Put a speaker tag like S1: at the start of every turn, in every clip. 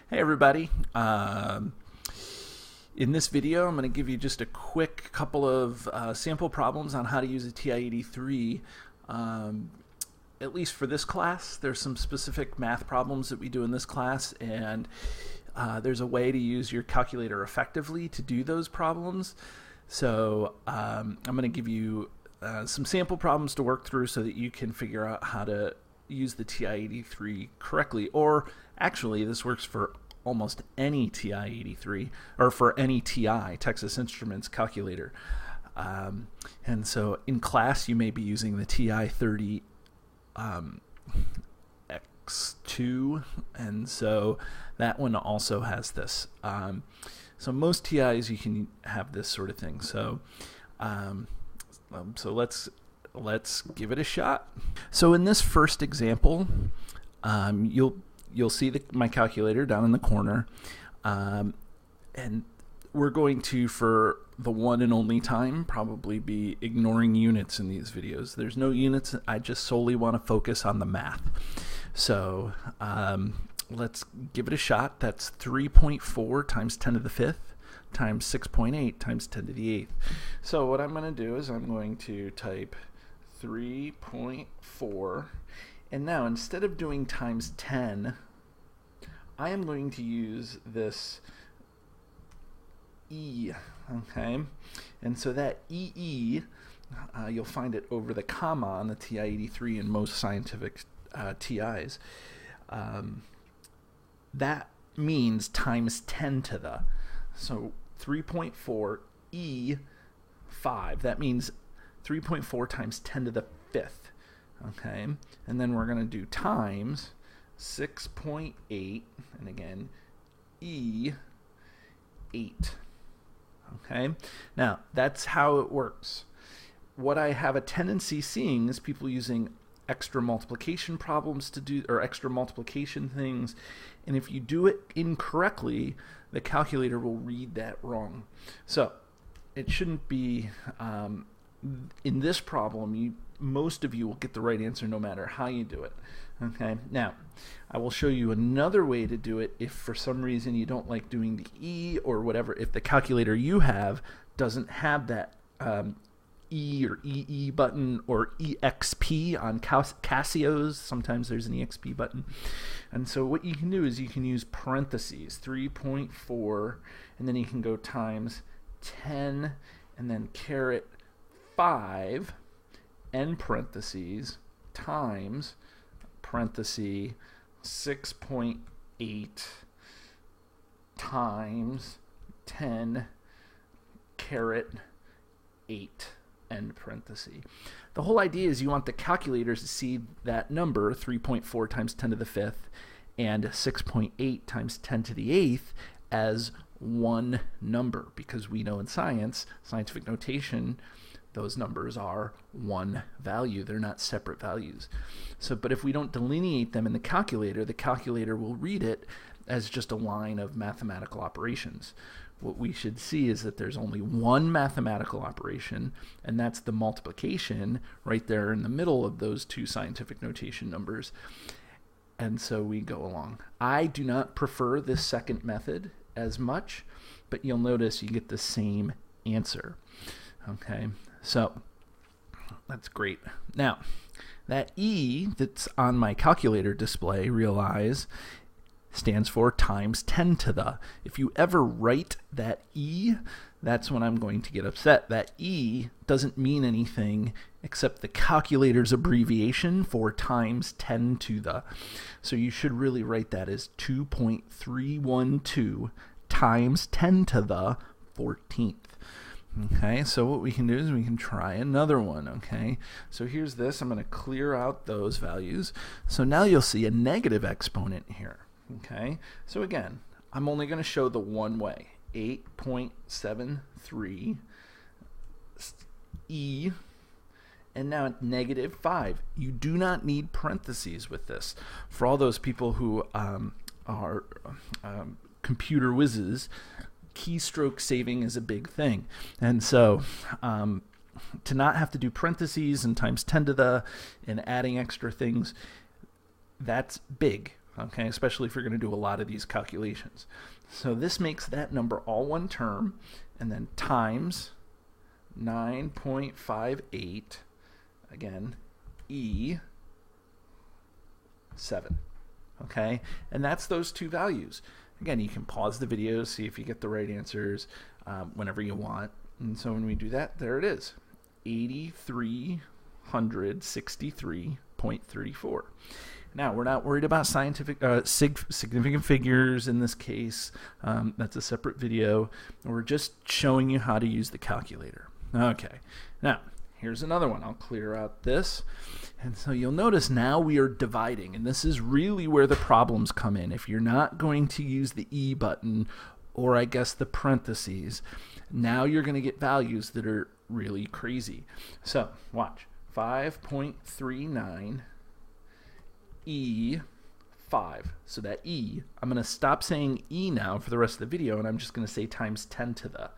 S1: Hey everybody. In this video, I'm going to give you just a quick couple of sample problems on how to use a TI-83. At least for this class, there's some specific math problems that we do in this class, and there's a way to use your calculator effectively to do those problems. So I'm going to give you some sample problems to work through so that you can figure out how to use the TI-83 correctly. Or actually, this works for almost any TI-83, or for any TI, Texas Instruments calculator. And so in class, you may be using the TI-30 X2, and so that one also has this. So most TIs, you can have this sort of thing. So so let's give it a shot. So in this first example, you'll see my calculator down in the corner, and we're going to, for the one and only time, probably be ignoring units in these videos. There's no units. I just solely want to focus on the math. So let's give it a shot. That's 3.4 times 10 to the 5th times 6.8 times 10 to the 8th. So what I'm going to do is I'm going to type 3.4, and now instead of doing times 10, I am going to use this E, okay? And so that EE, you'll find it over the comma on the TI-83 in most scientific TIs. That means times 10 to the. So 3.4 E5, that means 3.4 times 10 to the 5th, okay? And then we're going to do times 6.8, and again, E8. Okay, now that's how it works. What I have a tendency seeing is people using extra multiplication problems to do, or extra multiplication things, and if you do it incorrectly, the calculator will read that wrong. So it shouldn't be, in this problem, most of you will get the right answer no matter how you do it. Okay, now I will show you another way to do it if for some reason you don't like doing the E or whatever, if the calculator you have doesn't have that E or EE button or EXP on Casios. Sometimes there's an EXP button. And so what you can do is you can use parentheses, 3.4, and then you can go times 10 and then caret 5, end parentheses, times parenthesis 6.8 times 10 caret 8, end parenthesis. The whole idea is you want the calculators to see that number, 3.4 times 10 to the 5th and 6.8 times 10 to the 8th, as one number, because we know in scientific notation, those numbers are one value. They're not separate values. So, but if we don't delineate them in the calculator will read it as just a line of mathematical operations. What we should see is that there's only one mathematical operation, and that's the multiplication right there in the middle of those two scientific notation numbers. And so we go along. I do not prefer this second method as much, but you'll notice you get the same answer. Okay, so that's great. Now, that E that's on my calculator display, realize, stands for times 10 to the. If you ever write that E, that's when I'm going to get upset. That E doesn't mean anything except the calculator's abbreviation for times 10 to the. So you should really write that as 2.312 times 10 to the 14th. Okay, so what we can do is we can try another one, okay? So here's this. I'm going to clear out those values. So now you'll see a negative exponent here, okay? So again, I'm only going to show the one way, 8.73 E, and now at negative 5. You do not need parentheses with this. For all those people who are computer whizzes, keystroke saving is a big thing. And so to not have to do parentheses and times 10 to the and adding extra things, that's big. okay, especially if you're going to do a lot of these calculations. So this makes that number all one term, and then times 9.58, again, E7, okay? And that's those two values. Again, you can pause the video, see if you get the right answers whenever you want. And so when we do that, there it is, 8,363.34. Now, we're not worried about scientific significant figures in this case. That's a separate video. We're just showing you how to use the calculator. Okay, now here's another one. I'll clear out this. And so you'll notice now we are dividing, and this is really where the problems come in. If you're not going to use the E button, or I guess the parentheses, now you're going to get values that are really crazy. So watch, 5.39 E5. So that E, I'm going to stop saying E now for the rest of the video, and I'm just going to say times 10 to the,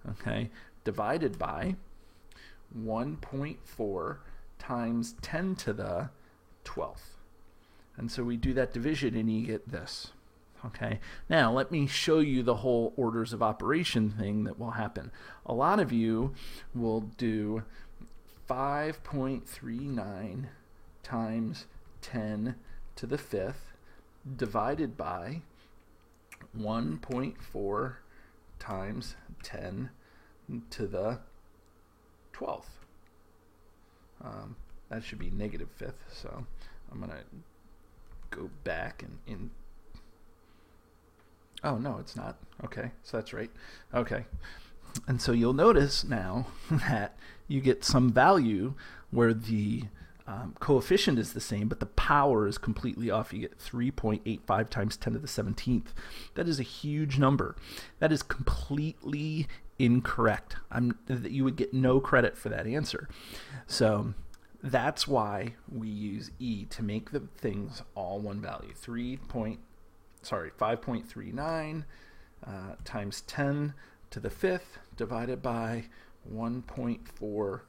S1: okay, divided by 1.4 times 10 to the 12th. And so we do that division and you get this. Okay, now let me show you the whole orders of operation thing that will happen. A lot of you will do 5.39 times 10 to the 5th divided by 1.4 times 10 to the 12th. That should be negative 5th, so I'm going to go back and oh, no, it's not. Okay, so that's right. Okay, and so you'll notice now that you get some value where the coefficient is the same, but the power is completely off. You get 3.85 times 10 to the 17th. That is a huge number. That is completely incorrect. You would get no credit for that answer. So that's why we use E to make the things all one value. 5.39 times 10 to the 5th divided by 1.4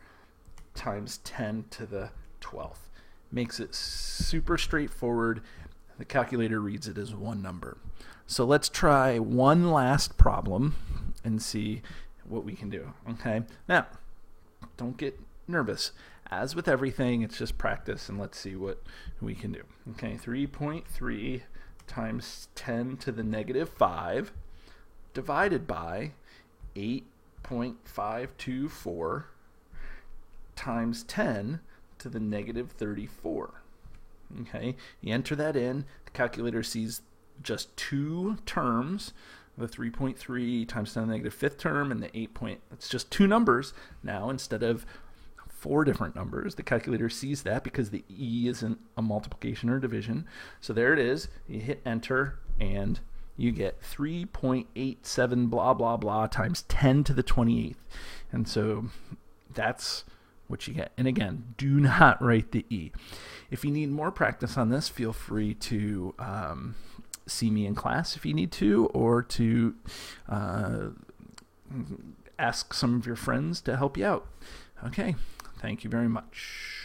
S1: times 10 to the 12th. Makes it super straightforward. The calculator reads it as one number. So let's try one last problem and see what we can do. Okay, now don't get nervous. As with everything, it's just practice, and let's see what we can do. Okay, 3.3 times 10 to the negative 5 divided by 8.524 times 10 to the negative 34. Okay, you enter that in, the calculator sees just two terms, the 3.3 times 10 to the negative 5th term and the 8. It's just two numbers now instead of four different numbers. The calculator sees that because the E isn't a multiplication or division. So there it is. You hit enter and you get 3.87 blah blah blah times 10 to the 28th. And so that's what you get. And again, do not write the E. If you need more practice on this, feel free to see me in class if you need to, or to ask some of your friends to help you out. Okay, thank you very much.